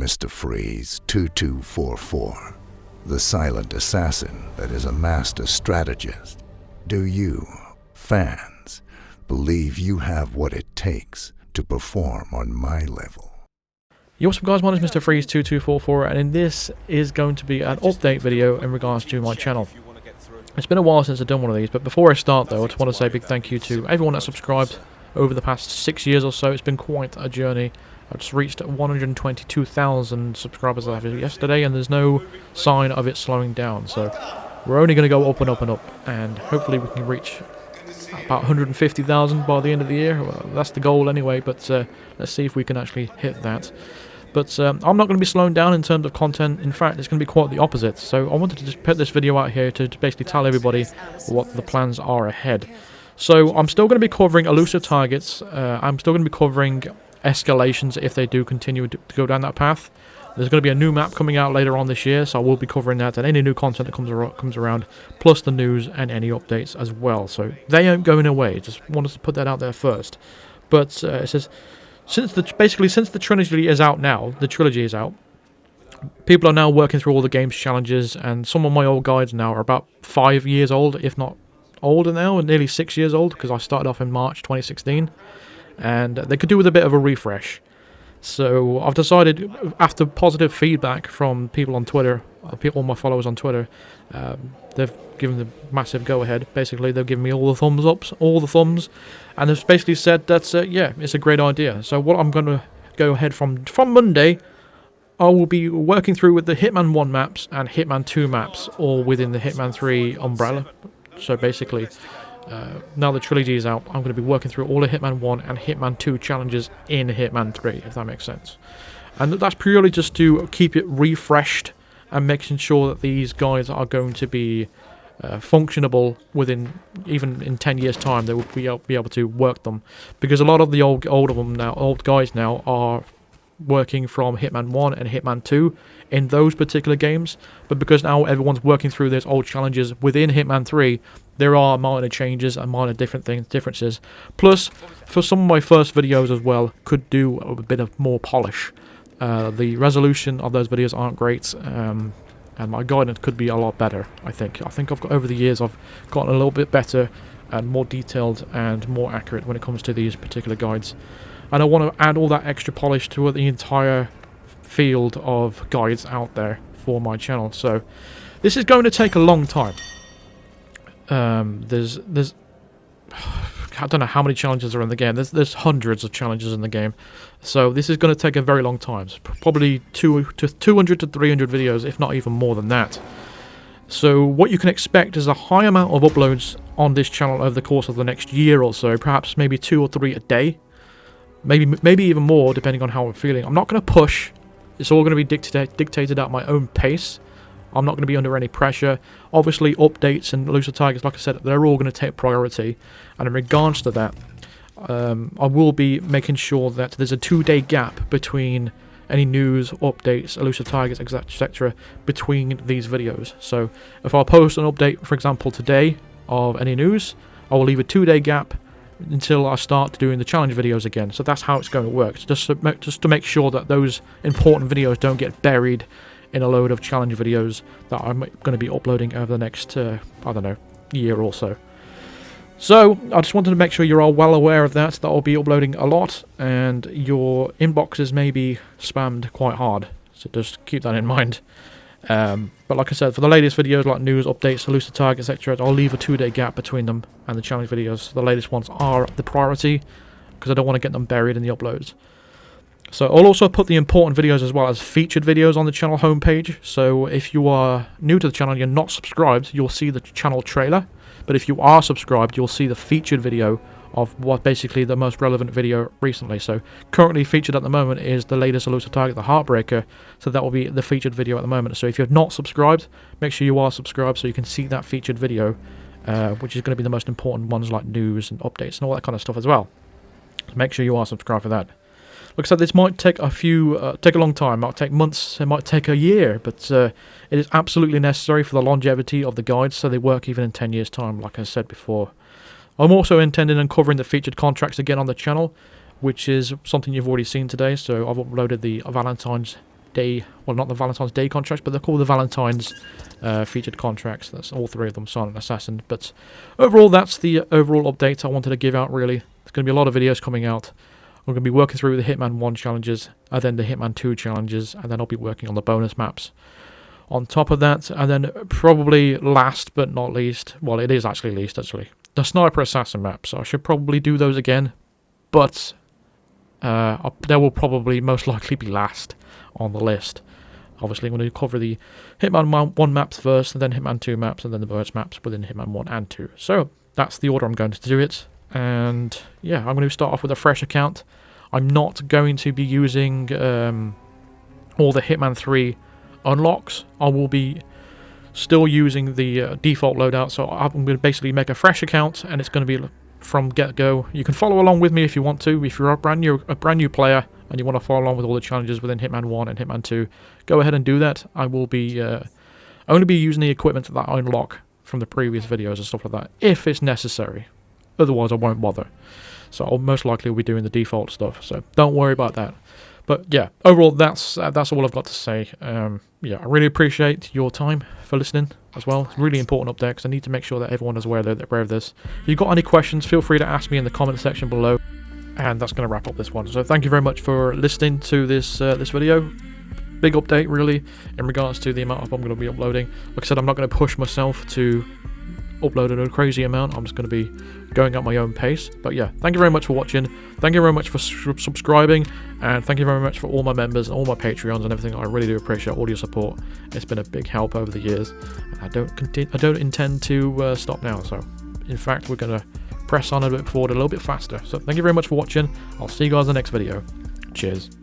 Mr. Freeze 2244, the silent assassin that is a master strategist. Do you, fans, believe you have what it takes to perform on my level? Yo, what's up guys, my name is Mr. Freeze 2244, and this is going to be an update video in regards to my channel. It's been a while since I've done one of these, but before I start though, I just want to say a big thank you to everyone that subscribed over the past 6 years or so. It's been quite a journey. I've just reached 122,000 subscribers yesterday, and there's no sign of it slowing down, so we're only going to go up and up and up, and hopefully we can reach about 150,000 by the end of the year. Well, that's the goal anyway, but let's see if we can actually hit that. But I'm not going to be slowing down in terms of content. In fact, it's going to be quite the opposite. So I wanted to just put this video out here to basically tell everybody what the plans are ahead. So I'm still going to be covering elusive targets. I'm still going to be covering escalations if they do continue to go down that path. There's going to be a new map coming out later on this year, so I will be covering that and any new content that comes around, plus the news and any updates as well. So they aren't going away. Just wanted to put that out there first. But it says since the trilogy is out now, people are now working through all the game's challenges, and some of my old guides now are about 5 years old, if not older now, and nearly 6 years old, because I started off in March 2016, and they could do with a bit of a refresh. So I've decided, after positive feedback from people on Twitter, all my followers on Twitter, they've given the massive go-ahead. Basically, they've given me all the thumbs ups, all the thumbs, and they've basically said that's yeah, it's a great idea. So what I'm going to go ahead from Monday, I will be working through with the Hitman 1 maps and Hitman 2 maps, all within the Hitman 3 umbrella. So basically, now the trilogy is out, I'm going to be working through all the Hitman 1 and Hitman 2 challenges in Hitman 3, if that makes sense. And that's purely just to keep it refreshed and making sure that these guys are going to be functionable within, even in 10 years time, they will be able to work them. Because a lot of the old guys now are working from Hitman 1 and Hitman 2 in those particular games, but because now everyone's working through those old challenges within Hitman 3, there are minor changes and minor differences. Plus, for some of my first videos as well, could do a bit of more polish. The resolution of those videos aren't great, and my guidance could be a lot better, I think. I've got, over the years, I've gotten a little bit better and more detailed and more accurate when it comes to these particular guides. And I want to add all that extra polish to the entire field of guides out there for my channel. So this is going to take a long time. There's I don't know how many challenges are in the game. There's hundreds of challenges in the game. So this is going to take a very long time. It's probably 200 to 300 videos, if not even more than that. So what you can expect is a high amount of uploads on this channel over the course of the next year or so. Perhaps maybe 2 or 3 a day. Maybe even more, depending on how I'm feeling. I'm not going to push. It's all going to be dictated at my own pace. I'm not going to be under any pressure. Obviously, updates and elusive targets, like I said, they're all going to take priority. And in regards to that, I will be making sure that there's a 2-day gap between any news, updates, elusive targets, etc. between these videos. So if I post an update, for example, today of any news, I will leave a 2-day gap until I start doing the challenge videos again. So that's how it's going to work. Just to make sure that those important videos don't get buried in a load of challenge videos that I'm going to be uploading over the next, I don't know, year or so. So I just wanted to make sure you're all well aware of that I'll be uploading a lot, and your inboxes may be spammed quite hard. So just keep that in mind. But like I said, for the latest videos like news, updates, elusive targets, etc., I'll leave a 2-day gap between them and the challenge videos. The latest ones are the priority, because I don't want to get them buried in the uploads. So I'll also put the important videos as well as featured videos on the channel homepage. So if you are new to the channel and you're not subscribed, you'll see the channel trailer. But if you are subscribed, you'll see the featured video of what basically the most relevant video recently. So currently featured at the moment is the latest elusive target, the Heartbreaker. So that will be the featured video at the moment. So if you're not subscribed, make sure you are subscribed so you can see that featured video, which is going to be the most important ones like news and updates and all that kind of stuff as well. Make sure you are subscribed for that. Like I said, this might take take a long time. It might take months. It might take a year, but it is absolutely necessary for the longevity of the guides, so they work even in 10 years' time, like I said before. I'm also intending on covering the featured contracts again on the channel, which is something you've already seen today. So I've uploaded the Valentine's Day, well, not the Valentine's Day contracts, but they're called the Valentine's featured contracts. That's all 3 of them, Silent Assassin. But overall, that's the overall update I wanted to give out, really. There's going to be a lot of videos coming out. I'm going to be working through the Hitman 1 challenges, and then the Hitman 2 challenges, and then I'll be working on the bonus maps on top of that. And then probably last but not least, well, it is actually least, actually, the Sniper Assassin maps. I should probably do those again, but they will probably most likely be last on the list. Obviously, I'm going to cover the Hitman 1 maps first, and then Hitman 2 maps, and then the bonus maps within Hitman 1 and 2. So that's the order I'm going to do it. And yeah, I'm going to start off with a fresh account. I'm not going to be using all the Hitman 3 unlocks. I will be still using the default loadout. So I'm going to basically make a fresh account, and it's going to be from get-go. You can follow along with me if you want to. If you're a brand new player and you want to follow along with all the challenges within Hitman 1 and Hitman 2, go ahead and do that. I will be only be using the equipment that I unlock from the previous videos and stuff like that, if it's necessary. Otherwise, I won't bother. So I'll most likely be doing the default stuff. So don't worry about that. But yeah, overall, that's all I've got to say. Yeah, I really appreciate your time for listening as well. It's a really important update because I need to make sure that everyone is aware of this. If you've got any questions, feel free to ask me in the comment section below. And that's going to wrap up this one. So thank you very much for listening to this video. Big update, really, in regards to the amount of I'm going to be uploading. Like I said, I'm not going to push myself to upload a crazy amount. I'm just going to be going at my own pace. But yeah, thank you very much for watching. Thank you very much for subscribing, and thank you very much for all my members, all my Patreons, and everything. I really do appreciate all your support. It's been a big help over the years, and I don't intend to stop now. So, in fact, we're going to press on a bit forward a little bit faster. So, thank you very much for watching. I'll see you guys in the next video. Cheers.